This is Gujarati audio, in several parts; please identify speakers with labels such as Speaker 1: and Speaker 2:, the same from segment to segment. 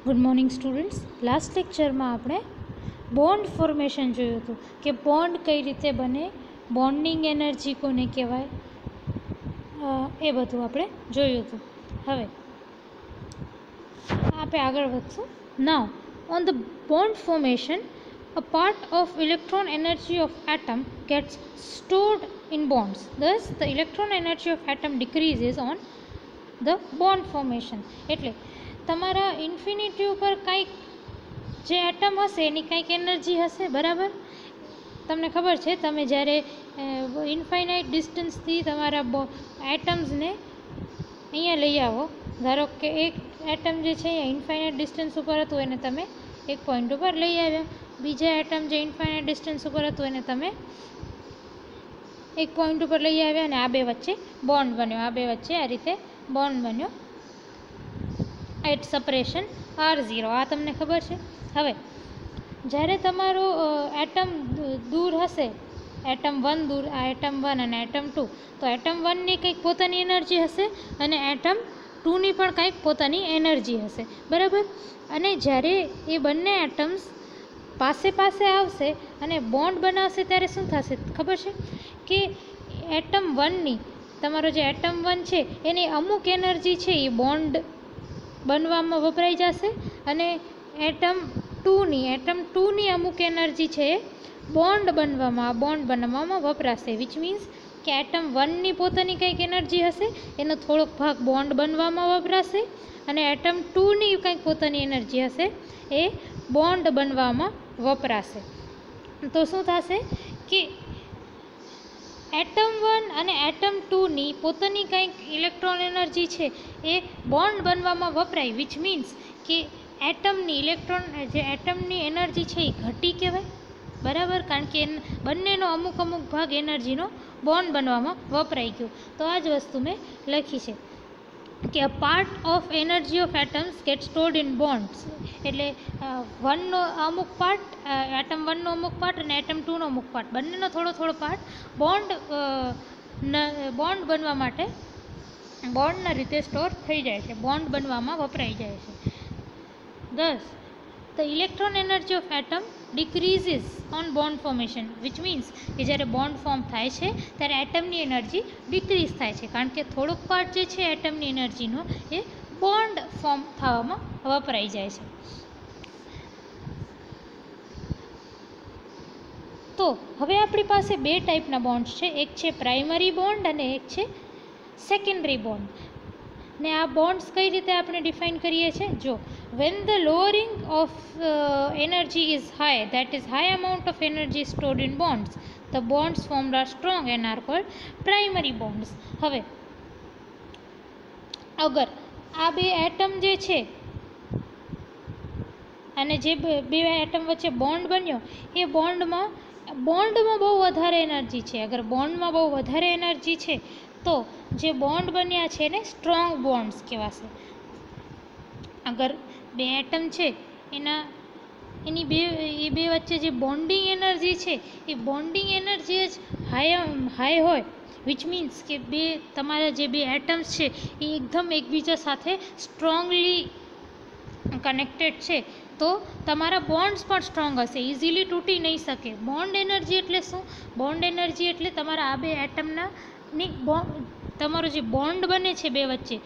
Speaker 1: Good morning students. લાસ્ટ લેક્ચરમાં આપણે બોન્ડ ફોર્મેશન જોયું હતું કે બોન્ડ કઈ રીતે બને, બોન્ડિંગ એનર્જી કોને કહેવાય, એ બધું આપણે જોયું હતું. હવે આપણે આગળ વધશું. Now on the bond formation, a part of electron energy of atom gets stored in bonds. Thus the electron energy of atom decreases on the bond formation. એટલે તમારા ઇન્ફિનિટી ઉપર કંઈક જે એટમ હશે એની કંઈક એનર્જી હશે, બરાબર? તમને ખબર છે, તમે જ્યારે ઇન્ફાઇનાઇટ ડિસ્ટન્સથી તમારા એટમ્સને અહીંયા લઈ આવો, ધારો કે એક એટમ જે છે એ ઇન્ફાઇનાઇટ ડિસ્ટન્સ ઉપર હતું એને તમે એક પોઈન્ટ ઉપર લઈ આવ્યા, બીજા એટમ જે ઇન્ફાઇનાઇટ ડિસ્ટન્સ ઉપર હતું એને તમે એક પોઈન્ટ ઉપર લઈ આવ્યા અને આ બે વચ્ચે બોન્ડ બન્યો, આ બે વચ્ચે આ રીતે બોન્ડ બન્યો એટ સેપરેશન R0. આ તમને ખબર છે. હવે જ્યારે તમારું એટમ દૂર હશે, એટમ 1 દૂર, આ એટમ 1 અને એટમ 2, તો એટમ 1ની કંઈક પોતાની એનર્જી હશે અને એટમ 2ની પણ કંઈક પોતાની એનર્જી હશે, બરાબર? અને જ્યારે એ બંને એટમ્સ પાસે પાસે આવશે અને બોન્ડ બનાવશે ત્યારે શું થશે ખબર છે કે એટમ 1ની, તમારો જે એટમ 1 છે એની અમુક એનર્જી છે એ બોન્ડ બનવામાં વપરાઈ જશે અને એટમ 2ની અમુક એનર્જી છે એ બોન્ડ બનાવવામાં વપરાશે. વિચ મીન્સ કે એટમ 1ની પોતાની કંઈક એનર્જી હશે, એનો થોડોક ભાગ બોન્ડ બનવામાં વપરાશે અને એટમ 2ની કંઈક પોતાની એનર્જી હશે એ બોન્ડ બનવામાં વપરાશે. તો શું થશે કે એટમ 1 અને એટમ 2ની પોતાની કંઈક ઇલેક્ટ્રોન એનર્જી છે એ બોન્ડ બનવામાં વપરાય. વિચ મીન્સ કે એટમની એનર્જી છે એ ઘટી કહેવાય, બરાબર? કારણ કે બંનેનો અમુક ભાગ એનર્જીનો બોન્ડ બનવામાં વપરાઈ ગયો. તો આ જ વસ્તુ મેં લખી છે કે a part of energy of atoms get stored in bonds. એટલે વનનો અમુક પાર્ટ, એટમ 1નો અમુક પાર્ટ અને એટમ 2નો અમુક પાર્ટ, બંનેનો થોડો પાર્ટ બોન્ડ બનવા માટે બોન્ડના રીતે સ્ટોર થઈ જાય છે, બોન્ડ બનવામાં વપરાઈ જાય છે. Thus the electron energy of atom decreases on bond formation, which means કે જ્યારે બોન્ડ ફોર્મ થાય છે ત્યારે એટમની એનર્જી ડિક્રીઝ થાય છે, કારણ કે થોડોક પાર્ટ જે છે એટમની એનર્જીનો એ બોન્ડ ફોર્મ થવામાં વપરાઈ જાય છે. તો હવે આપણી પાસે બે ટાઈપના બોન્ડ્સ છે, એક છે પ્રાઇમરી બોન્ડ અને એક છે સેકન્ડરી બોન્ડ. ને આ બોન્ડ્સ કઈ રીતે આપણે ડિફાઇન કરીએ છીએ? જો when the lowering of energy is high, that is high amount of energy stored in bonds, the bonds formed are strong and are called primary bonds. હવે અગર આ બે એટમ જે છે અને જે બે એટમ વચ્ચે બોન્ડ બન્યો એ બોન્ડમાં બહુ વધારે એનર્જી છે, અગર બોન્ડમાં બહુ વધારે એનર્જી છે તો જે બોન્ડ બન્યા છે એને સ્ટ્રોંગ બોન્ડ્સ કહેવાશે. અગર બે એટમ છે એની બે વચ્ચે જે બોન્ડિંગ એનર્જી છે એ બોન્ડિંગ એનર્જી જ હાઈ હોય, વિચ મીન્સ કે તમારા જે બે એટમ્સ છે એ એકદમ એકબીજા સાથે સ્ટ્રોંગલી કનેક્ટેડ છે, તો તમારા બોન્ડ્સ પણ સ્ટ્રોંગ હશે, ઇઝીલી તૂટી નહીં શકે. બોન્ડ એનર્જી એટલે શું? બોન્ડ એનર્જી એટલે તમારા આ બે એટમની તમારો જે બોન્ડ બને છે બે વચ્ચે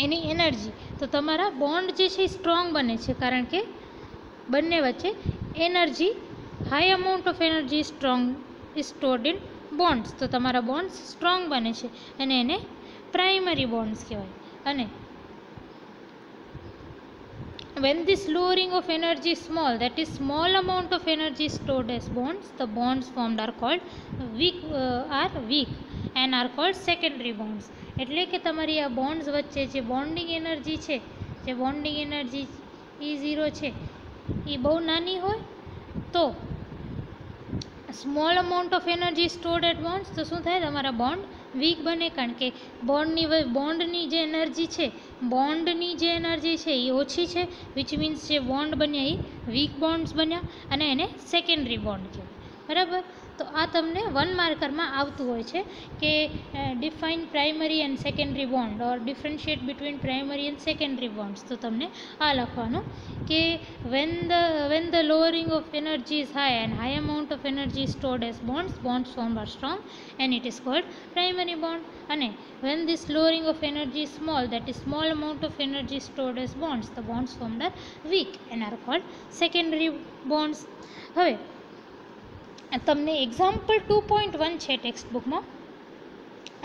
Speaker 1: એની એનર્જી. તો તમારા બોન્ડ જે છે એ સ્ટ્રોંગ બને છે કારણ કે બંને વચ્ચે energy, high amount of energy strong is stored in bonds. તો તમારા બોન્ડ્સ સ્ટ્રોંગ બને છે અને એને પ્રાઇમરી બોન્ડ્સ કહેવાય. અને when this lowering of energy is small, that is small amount of energy stored as bonds, the bonds formed are called weak and are called secondary bonds. એટલે કે તમારી આ બોન્ડ્સ વચ્ચે જે બોન્ડિંગ એનર્જી છે, જે બોન્ડિંગ એનર્જી E0 છે એ બહુ નાની હોય તો small amount of energy stored at bonds, તો શું થાય? તમારા બોન્ડ વીક બને, કારણ કે બોન્ડની જે એનર્જી છે એ ઓછી છે, વિચ મીન્સ જે બોન્ડ બન્યા એ વીક બોન્ડ્સ બન્યા અને એને સેકન્ડરી બોન્ડ કહેવાય, બરાબર? તો આ તમને 1 માર્કરમાં આવતું હોય છે કે define primary and secondary bond or differentiate between primary and secondary bonds. તો તમને આ લખવાનું કે when the lowering of energy is high and high amount of energy is stored as bonds formed are strong and it is called primary bond. અને when this lowering of energy is small, that is small amount of energy stored as bonds, the bonds formed are weak and are called secondary bonds. હવે તમને એક્ઝામ્પલ 2.1 છે ટેક્સ્ટ બુકમાં,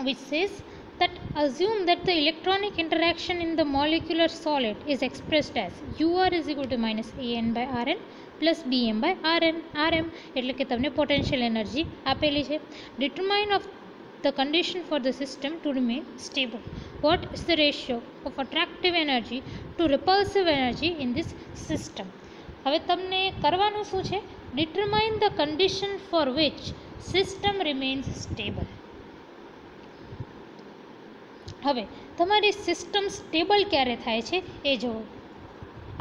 Speaker 1: which says that assume that the electronic interaction in the molecular solid is expressed as UR is equal to minus AN by RN plus BM by RM. એટલે કે તમને પોટેન્શિયલ એનર્જી આપેલી છે. Determine of the condition for the system to remain stable. What is the ratio of attractive energy to repulsive energy in this system? હવે તમને કરવાનું શું છે? Determine the condition for which system remains stable. હવે તમારી સિસ્ટમ સ્ટેબલ ક્યારે થાય છે એ જુઓ.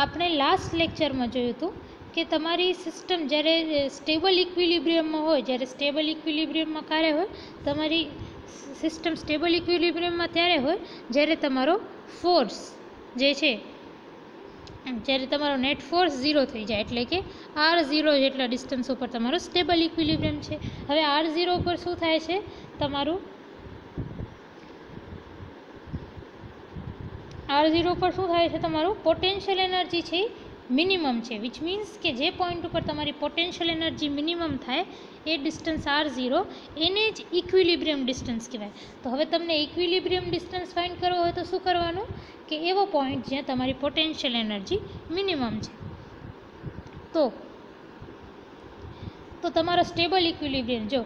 Speaker 1: આપણે લાસ્ટ લેક્ચરમાં જોયું હતું કે તમારી સિસ્ટમ જ્યારે સ્ટેબલ ઇક્વિલિબ્રિયમમાં હોય, જ્યારે સ્ટેબલ ઇક્વિલિબ્રિયમમાં ક્યારે હોય? તમારી સિસ્ટમ સ્ટેબલ ઇક્વિલિબ્રિયમમાં ત્યારે હોય જ્યારે તમારો ફોર્સ જે છે, જ્યારે તમારો નેટ ફોર્સ 0 થઈ જાય, એટલે કે R0 જેટલા ડિસ્ટન્સ ઉપર તમારો સ્ટેબલ ઇક્વિલિબ્રિયમ છે. હવે R0 ઉપર શું થાય છે? તમારું R0 પર શું થાય છે? તમારું પોટેન્શિયલ એનર્જી છે મિનિમમ છે, વિચ મીન્સ કે જે પોઈન્ટ ઉપર તમારી પોટેન્શિયલ એનર્જી મિનિમમ થાય એ ડિસ્ટન્સ R0 એને જ ઇક્વિલિબ્રિયમ ડિસ્ટન્સ કહેવાય. તો હવે તમને ઇક્વિલિબ્રિયમ ડિસ્ટન્સ ફાઇન્ડ કરવો હોય તો શું કરવાનું કે એવો પોઈન્ટ જ્યાં તમારી પોટેન્શિયલ એનર્જી મિનિમમ છે. તો તમારો સ્ટેબલ ઇક્વિલિબ્રિયમ જો.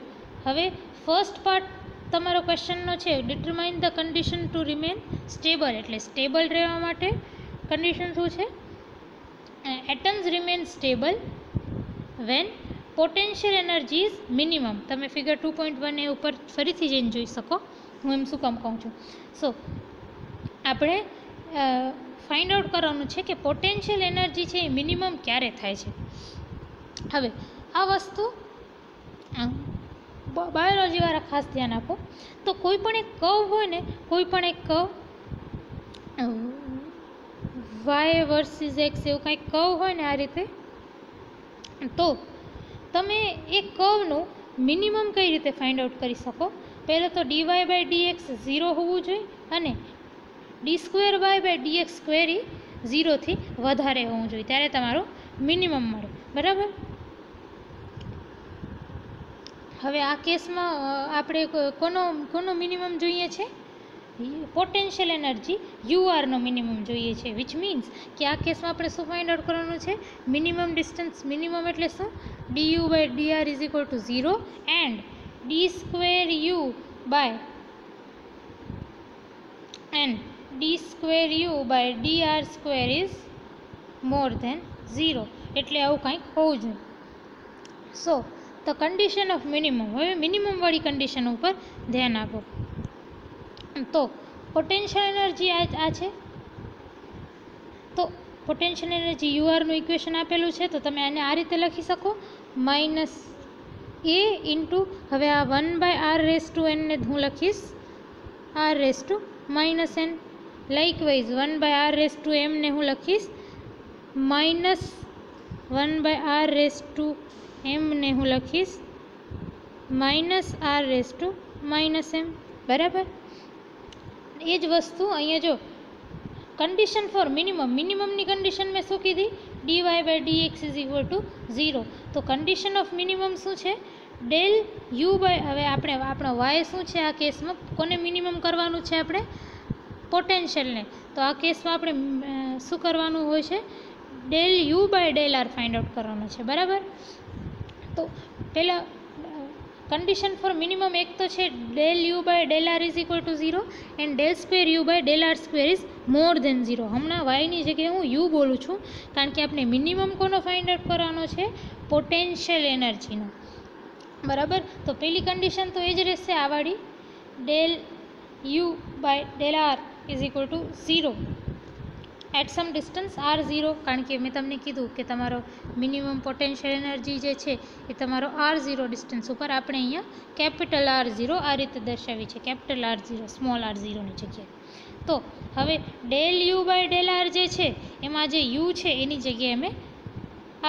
Speaker 1: હવે ફર્સ્ટ પાર્ટ તમારો ક્વેશ્ચનનો છે determine the condition to remain stable, એટલે સ્ટેબલ રહેવા માટે કન્ડિશન શું છે? Atoms remain stable when potential energy is minimum. તમે ફિગર 2.1 એ ઉપર ફરીથી જઈને જોઈ શકો, હું એમ શું કામ કહું છું. સો આપણે ફાઇન્ડ આઉટ કરવાનું છે કે પોટેન્શિયલ એનર્જી છે એ મિનિમમ ક્યારે થાય છે. હવે આ વસ્તુ બાયોલોજીવાળા ખાસ ધ્યાન આપો. તો કોઈ પણ એક કર્વ હોય ને, કોઈ પણ એક કર્વ વાય વર્સિસ એક્સ એવું કાંઈક કર્વ હોય ને આ રીતે, તો તમે એ કર્વનું મિનિમમ કઈ રીતે ફાઇન્ડ આઉટ કરી શકો? પહેલાં તો dy બાય dx 0 હોવું જોઈએ અને d² y by dx square એ 0થી વધારે હોવું જોઈએ, ત્યારે તમારું મિનિમમ મળે. બરાબર? હવે આ કેસમાં આપણે કોનો મિનિમમ જોઈએ છે? પોટેન્શિયલ એનર્જી URનો મિનિમમ જોઈએ છે, વિચ મીન્સ કે આ કેસમાં આપણે શું ફાઇન્ડ આઉટ કરવાનું છે? Minimum distance. મિનિમમ એટલે શું? du by dr is equal to 0 and d² u by dr square is more than 0, એટલે આવું કંઈક હોવું જોઈએ. So the condition of minimum. હવે મિનિમમવાળી કન્ડિશન ઉપર ધ્યાન આપો. તો પોટેન્શિયલ એનર્જી આ છે, તો પોટેન્શિયલ એનર્જી યુઆરનું ઇક્વેશન આપેલું છે, તો તમે આને આ રીતે લખી શકો માઇનસ એ ઇન્ટુ, હવે આ 1/r⁴n ને હું લખીશ r⁻⁻n. લાઇકવાઇઝ 1/r⁻m ને હું લખીશ માઇનસ 1/r⁻m ને હું લખીશ માઇનસ r⁻m. બરાબર? એ જ વસ્તુ અહીંયા જો કન્ડિશન ફોર મિનિમમની કન્ડિશન મેં શું કીધી? dy by dx is equal to 0. તો કન્ડિશન ઓફ મિનિમમ શું છે? ડેલ યુ બાય, હવે આપણો વાય શું છે આ કેસમાં? કોને મિનિમમ કરવાનું છે આપણે? પોટેન્શિયલને. તો આ કેસમાં આપણે શું કરવાનું હોય છે? Del you by del r find out કરવાનું છે. બરાબર? તો પહેલાં કન્ડિશન ફોર મિનિમમ એક તો છે del you by del R is equal to 0 and del U by del R square is more than 0. હમણાં વાયની જગ્યાએ હું યુ બોલું છું કારણ કે આપણે મિનિમમ કોનો ફાઇન્ડ આઉટ કરવાનો છે? પોટેન્શિયલ એનર્જીનો. બરાબર? તો પહેલી કન્ડિશન તો એ જ રહેશે આવાળી, del you by del R is equal to 0 at some distance r0, કારણ કે મેં તમને કીધું કે તમારો મિનિમમ પોટેન્શિયલ એનર્જી જે છે એ તમારો r0 ડિસ્ટન્સ ઉપર આપણે અહીંયા કેપિટલ R0 આ રીતે દર્શાવી છે, કેપિટલ R0 સ્મોલ r0 ની જગ્યાએ. તો હવે del you by del r જે છે એમાં જે યુ છે એની જગ્યાએ મેં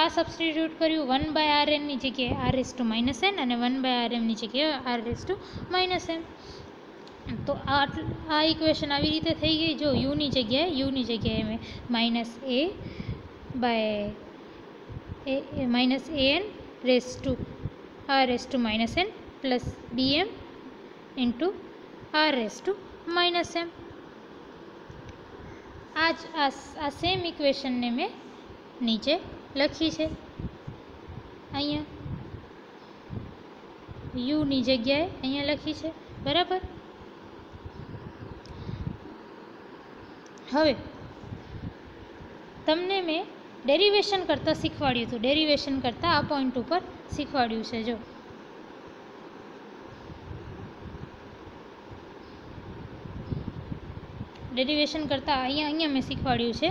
Speaker 1: આ સબસ્ટિટ્યૂટ કર્યું 1/rn ની જગ્યાએ r⁻n અને 1/rm ની જગ્યાએ r⁻m. તો આ ઇક્વેશન આવી રીતે થઈ ગઈ. જો યુની જગ્યાએ મેં -an r⁻n plus bm into r⁻m. આ સેમ ઇક્વેશનને મેં નીચે લખી છે. અહીંયા યુની જગ્યાએ અહીંયા લખી છે, બરાબર. હવે તમને મેં ડેરિવેશન કરતાં શીખવાડ્યું હતું, ડેરિવેશન કરતાં આ પોઈન્ટ ઉપર શીખવાડ્યું છે. જો ડેરિવેશન કરતાં અહીંયા મેં શીખવાડ્યું છે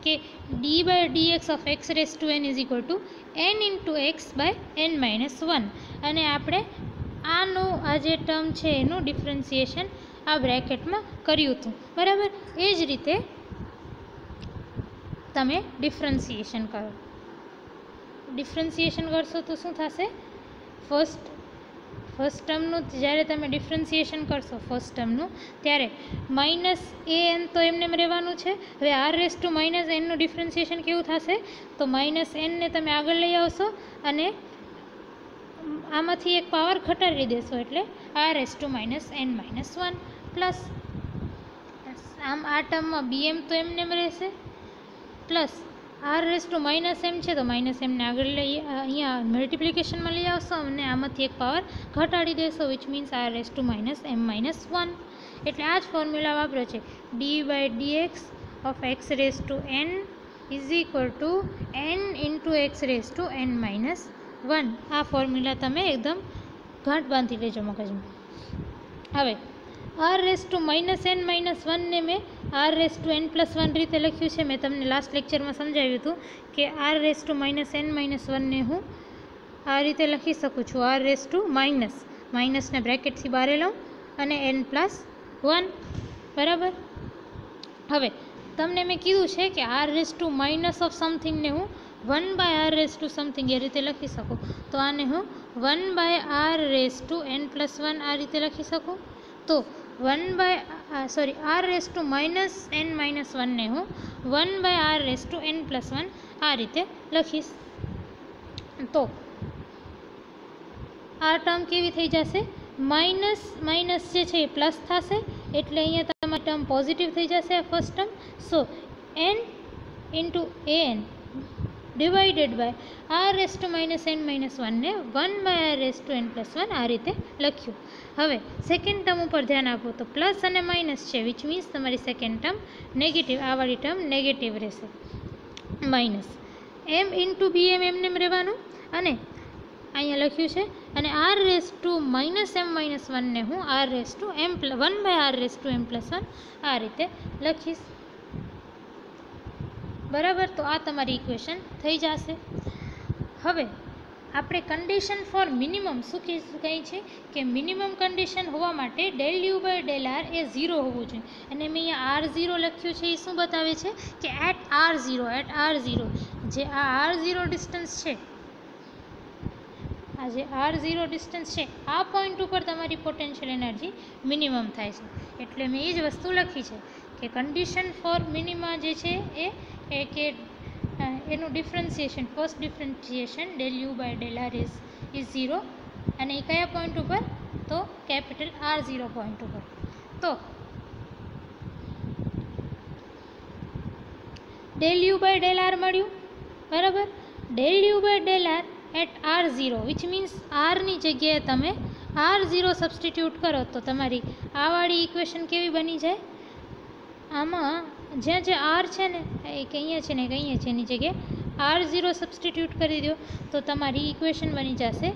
Speaker 1: કે d/dx of x⁻n is equal to n into x by n-1, અને આપણે આનું આ જે ટર્મ છે એનું ડિફરન્સિએશન આ બ્રેકેટમાં કર્યું હતું, બરાબર. એ જ રીતે તમે ડિફરન્સિએશન કરો. ડિફરન્સિએશન કરશો તો શું થશે? ફર્સ્ટ ટર્મનું જ્યારે તમે ડિફરન્સિએશન કરશો ફર્સ્ટ ટર્મનું, ત્યારે -an તો એમને રહેવાનું છે. હવે r⁻n નું ડિફરન્સિએશન કેવું થશે? તો -n ને તમે આગળ લઈ આવશો અને આમાંથી એક પાવર ઘટાડી દેશો, એટલે r⁻n-1 પ્લસ આમ આ ટર્મમાં bm તો એમને રહેશે, પ્લસ r⁻m છે તો -m ને આગળ લઈ અહીંયા મલ્ટિપ્લિકેશનમાં લઈ આવશો અને આમાંથી એક પાવર ઘટાડી દેશો, વિચ મીન્સ r⁻m-1. એટલે આ જ ફોર્મ્યુલા વાપર્યો છે, d/dx of x⁻n is equal to n into x⁻n-1. આ ફોર્મ્યુલા તમે એકદમ ગાંઠ બાંધી લેજો મગજમાં. હવે r⁻n-1 ને મેં r⁻n+1 રીતે લખ્યું છે. મેં તમને લાસ્ટ લેક્ચરમાં સમજાવ્યું હતું કે r⁻n-1 ને હું આ રીતે લખી શકું છું, r⁻ ને બ્રેકેટથી બહાર લઉં અને n+1, બરાબર. હવે તમને મેં કીધું છે કે r⁻ ઓફ સમથિંગને હું 1/r⁻something એ રીતે લખી શકું, તો આને હું 1/r⁻n+1 આ રીતે લખી શકું. તો r⁻n-1 ને હું 1/r⁻n+1 આ રીતે લખીશ. તો આ ટર્મ કેવી થઈ જશે? માઇનસ જે છે એ પ્લસ થશે, એટલે અહીંયા તમારી ટર્મ પોઝિટિવ થઈ જશે આ first term. So n into an divided by r⁻n-1 ને 1/r⁻n+1 આ રીતે લખ્યું. હવે સેકન્ડ ટર્મ ઉપર ધ્યાન આપો તો પ્લસ અને માઇનસ છે, વિચ મીન્સ તમારી સેકન્ડ ટર્મ નેગેટિવ, આ વાળી ટર્મ નેગેટિવ રહેશે. માઇનસ m ઇન્ટુ bm એમને રહેવાનું, અને અહીંયા લખ્યું છે, અને r⁻m-1 ને હું 1/r⁻m+1 આ રીતે લખીશ, બરાબર. તો આ તમારી ઇક્વેશન થઈ જશે. હવે આપણે કન્ડિશન ફોર મિનિમમ શું કહી છે કે મિનિમમ કન્ડિશન હોવા માટે ∂u/∂r એ 0 હોવું જોઈએ, અને મેં અહીંયા r0 લખ્યું છે. એ શું બતાવે છે કે એટ r0 જે આ r0 ડિસ્ટન્સ છે, આ જે r0 ડિસ્ટન્સ છે આ પોઈન્ટ ઉપર તમારી પોટેન્શિયલ એનર્જી મિનિમમ થાય છે. એટલે મેં એ જ વસ્તુ લખી છે કે કન્ડિશન ફોર મિનિમા જે છે એ કે એનું differentiation, first differentiation ∂u/∂r is 0, અને એ કયા પોઈન્ટ ઉપર? તો કેપિટલ r0 પોઈન્ટ ઉપર. તો ∂u/∂r મળ્યું, બરાબર. ∂u/∂r at r0 which means ની જગ્યાએ તમે r0 સબસ્ટિટ્યૂટ કરો તો તમારી આ વાળી ઇક્વેશન કેવી બની જાય? આમાં જ્યાં જે r છે ને એક અહીંયા છે ને એક અહીંયા છે, એની જગ્યાએ r0 સબસ્ટિટ્યૂટ કરી દો તો તમારી ઇક્વેશન બની જશે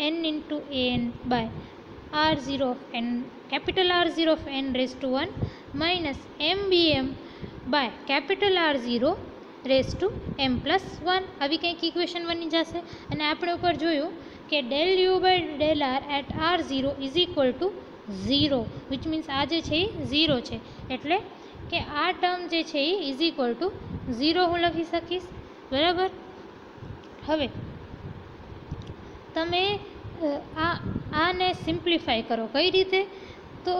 Speaker 1: n into an by r0 of n, capital R0 of n⁻1 minus MBM by capital R0 raise to m+1 આવી કંઈક ઇક્વેશન બની જશે. અને આપણે ઉપર જોયું કે del you by del r at R0 is equal to 0, which means આ જે છે એ 0 છે, એટલે કે આ ટર્મ જે છે એ ઇઝ ઇક્વલ ટુ 0 હું લખી શકીશ. બરાબર. હવે તમે આને સિમ્પ્લિફાય કરો. કઈ રીતે? તો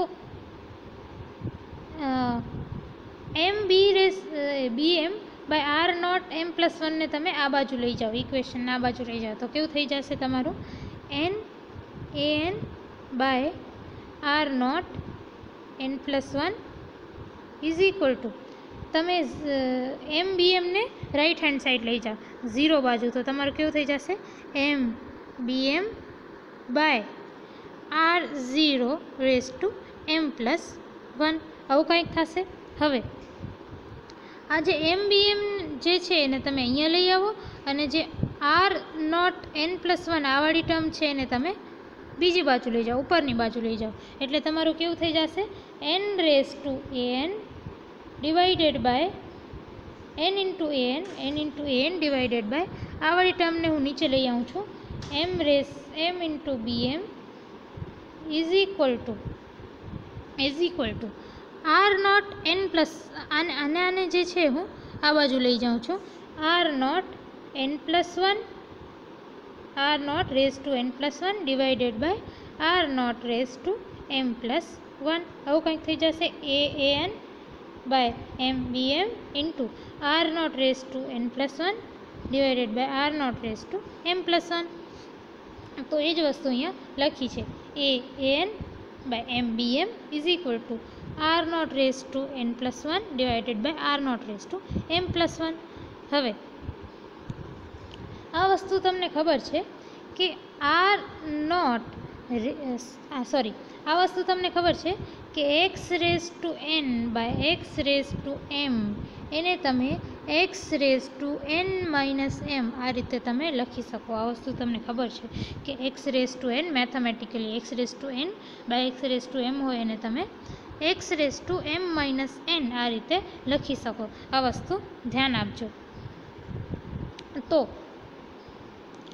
Speaker 1: BM બાય R0 m+1 ને તમે આ બાજુ લઈ જાઓ, ઇક્વેશન આ બાજુ લઈ જાઓ, તો કેવું થઈ જશે તમારું NaN by R0 n+1 is equal to, તમે MBM ને રાઈટ હેન્ડ સાઈડ લઈ જાઓ 0 બાજુ, તો તમારું કેવું થઈ જશે MBM by R0 raise to m+1 આવું કંઈક થશે. હવે આ જે MBM જે છે એને તમે અહીંયા લઈ આવો, અને જે R0 n+1 આ વાળી ટર્મ છે એને તમે બીજી બાજુ લઈ જાઓ, ઉપરની બાજુ લઈ જાઓ, એટલે તમારું કેવું થઈ જશે n raise to an divided by n into an divided by આ વાળી ટર્મને હું નીચે લઈ આવું છું m into BM is equal to R0 n+, આને જે છે હું આ બાજુ લઈ જાઉં છું R0 n+1 R0 raise to n+1 divided by R0 raise to m+1 આવું કંઈક થઈ જશે an by MBM into R0 raise to n+1 divided by R0 raise to m+1. તો એ જ વસ્તુ અહીંયા લખી છે an by MBM is equal to R0 raise to n+1 divided by R0 raise to m+1. હવે આ વસ્તુ તમને ખબર છે કે આ વસ્તુ તમને ખબર છે કે x raise to n by x raise to m એને તમે x raise to n minus m આ રીતે તમે લખી શકો. આ વસ્તુ તમને ખબર છે કે x raise to n mathematically x raise to n by x raise to m હોય એને તમે x raise to m minus n આ રીતે લખી શકો. આ વસ્તુ ધ્યાન આપજો. તો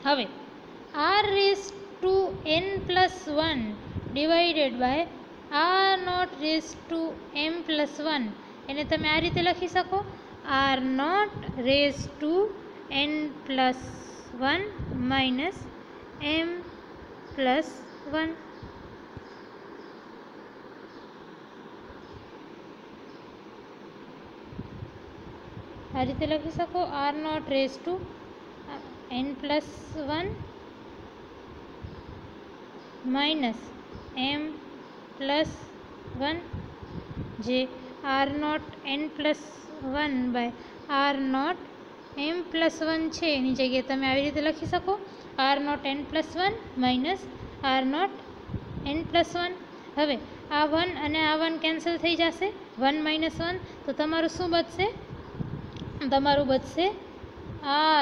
Speaker 1: હવે r raise to n+1 divided by R0 raise to m+1 એને તમે આ રીતે લખી શકો R0 raise to n+1 minus m+1. આ રીતે લખી શકો R0 raise to n+1 minus m+1 જે R0 n+1 by R0 m+1 છે એની જગ્યાએ તમે આવી રીતે લખી શકો R0 n+1 minus R0 n+1. હવે આ 1 અને આ 1 કેન્સલ થઈ જશે 1 માઇનસ 1, તો તમારું શું બચશે? તમારું બચશે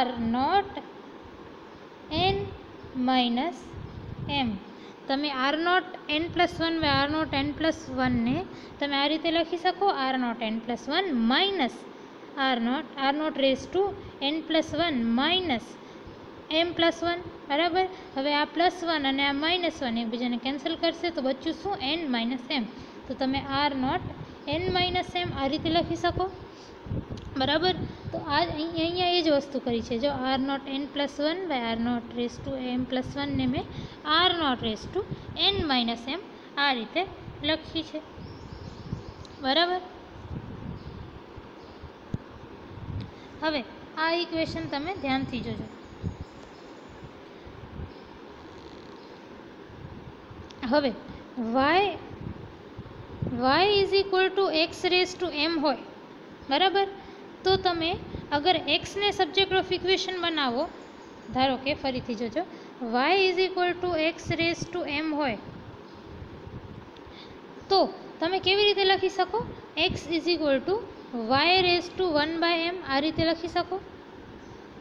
Speaker 1: R0 n માઇનસ m. તમે R0 n+1 by R0 n+1 ને તમે આ રીતે લખી શકો R0 n+1 minus R0 raise to n+1 minus m+1. બરાબર. હવે આ +1 અને આ -1 એકબીજાને કેન્સલ કરશે તો બચ્યું શું n માઇનસ m. તો તમે R0 n માઇનસ m આ રીતે લખી શકો. બરાબર. તો આ અહીંયા એ જ વસ્તુ કરી છે. જો R0 n+1 by R0 raise to m+1 ને મેં R0 raise to n minus m આ રીતે લખી છે. બરાબર. હવે આ ઇક્વેશન તમે ધ્યાનથી જોજો. હવે y is equal two x raise to m હોય. બરાબર. તો તમે અગર x ને સબ્જેક્ટ ઓફ ઇક્વેશન બનાવો, ધારો કે ફરીથી જોજો y is equal two x raise to m હોય, તો તમે કેવી રીતે લખી શકો x is equal two y raise to 1/m આ રીતે લખી શકો.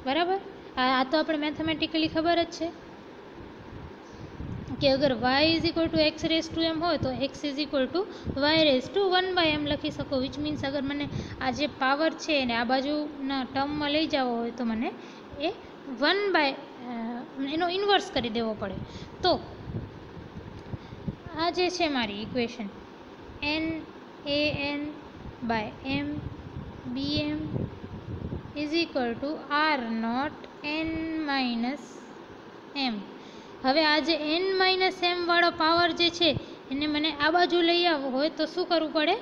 Speaker 1: બરાબર. આ તો આપણે મેથમેટિકલી ખબર જ છે. कि अगर y is equal to x raise to m हो तो x is equal to y raise to 1/m लखी सको। विच मीन्स अगर मैंने आ जे पावर है ने आ बाजुना टर्म में लई जावो होय तो मैंने ए 1 एनो इन्वर्स करी देवो पड़े। तो आ जे छे मारी equation NaN/m/bm is equal to R0n-m। हवे आज n-m वाळो पावर जे छे एने मने आ बाजू लई आववो होय तो शुं करवुं पड़े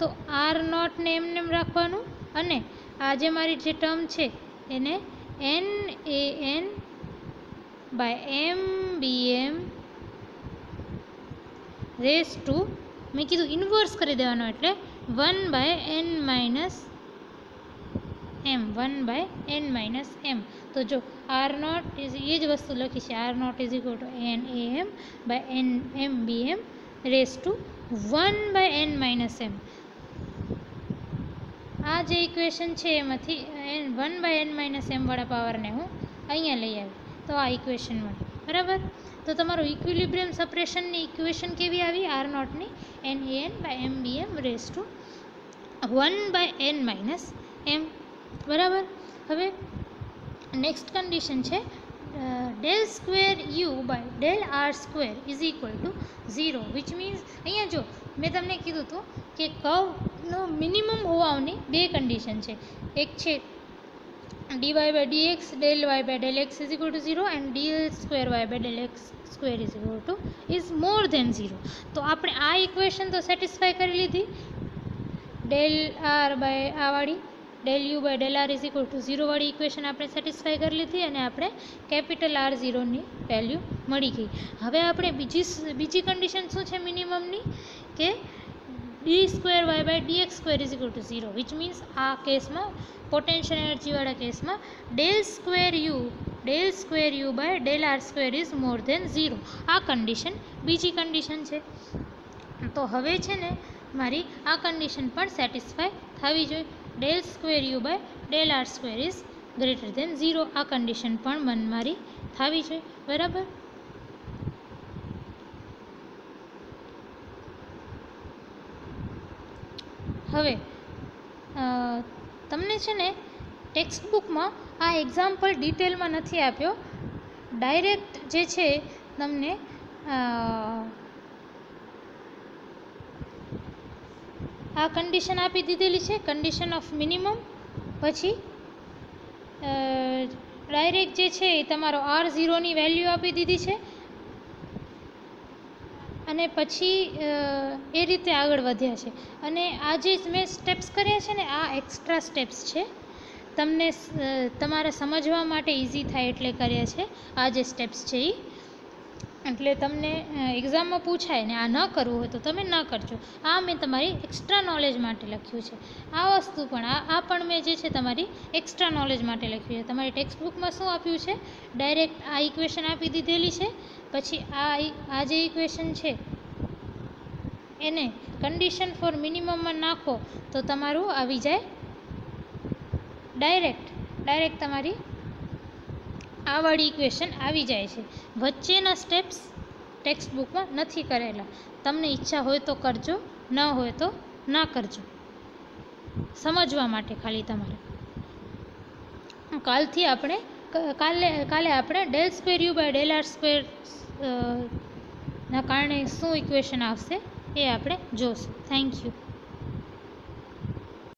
Speaker 1: तो R0 ने एमने एम राखवानुं अने आ जे मारी जे टर्म छे एने NaN/m/bm रेस टू मैं कीधुं इन्वर्स करी देवानो एटले 1/n-m। तो जो R0 ये ज वस्तु लखी है R0 is equal to NaM/m/bm raise to 1/n-m। आ जे इक्वेशन है एमांथी 1/n-m वाळा पावर ने हूँ अहींया लई आवी तो आ इक्वेशन मळी बराबर। तो तमारो इक्विलिब्रियम सेपरेशन नी इक्वेशन केवी आवी R0 knee NaN/m/bm race to 1/n-m बराबर। हवे नेक्स्ट कंडीशन है del²u/del_r² is equal to 0। Which means अहींया जो मैं तमने कीधुं हतुं कि कर्वनो मिनिमम होवानी बे कंडीशन है। एक है dy/dx del_y/del_x is equal to 0 and del²y/del_x² is equal to is more than 0। तो आपणे आ इक्वेशन तो सेटिस्फाई करी लीधी। del_r/a del_u/del_r is equal to 0 वाली इक्वेशन आपणे सेटिस्फाई कर लीधी अने आपणे कैपिटल R0 नी वेल्यू मळी गई। हवे आपणे बीजी कंडीशन शुं छे मिनिममनी के d²y/dx² is equal to 0। Which means आ केस में पोटेंशियल एनर्जी वाला केस में del²u/del_r² इज मोर देन 0। आ कंडीशन बीजी कंडीशन है। तो हवे छे ने मारी आ कंडीशन पण सेटिस्फाई थवी जोईए। del²u/del_r² इज ग्रेटर देन 0 आ कंडीशन पण मन मारी थवी जोईए बराबर। हवे तमने छे ने टेक्स्ट बुक में आ एक्जाम्पल डिटेल में नहीं आप्यो। डायरेक्ट जे छे तमने आ कंडीशन आपी दीधेली है कंडीशन ऑफ मिनिमम। पछी डायरेक्ट जे छे तमारो R0 नी वेल्यू आपी दीधी है अने पछी ए रीते आगळ वध्या छे। अने आ जे मैं स्टेप्स कर्या छे ने आ एक्स्ट्रा स्टेप्स छे तमने तमारे समझवा माटे इजी थाय एटले कर्या छे। आ जे स्टेप्स छे ई एटले तमने एक्जाम में पूछाय ने आ न करवुं होय तो तमे न करजो। आ मैं तमारी एक्स्ट्रा नॉलेज माटे लख्युं छे। आ वस्तु पण आ पण मैं जे छे तमारी एक्स्ट्रा नॉलेज माटे लख्युं छे। तमारी टेक्स्ट बुक में शुं आप्युं छे डायरेक्ट आ इक्वेशन आपी दीधेली छे। पछी आ जे इक्वेशन छे एने कंडीशन फॉर मिनिमम में नाखो तो तमारू आवी जाए डायरेक्ट तमारी आ वाली इक्वेशन आवी जाए छे। वच्चेना स्टेप्स टेक्स्ट बुक में नहीं करेला। तमने इच्छा होय तो करजो न होय तो ना करजो समझवा माटे खाली तमारे। कालथी आपणे काले आपणे del²u/del_r² ना कारणे शुं इक्वेशन आवशे ए आपणे जोशुं। Thank you.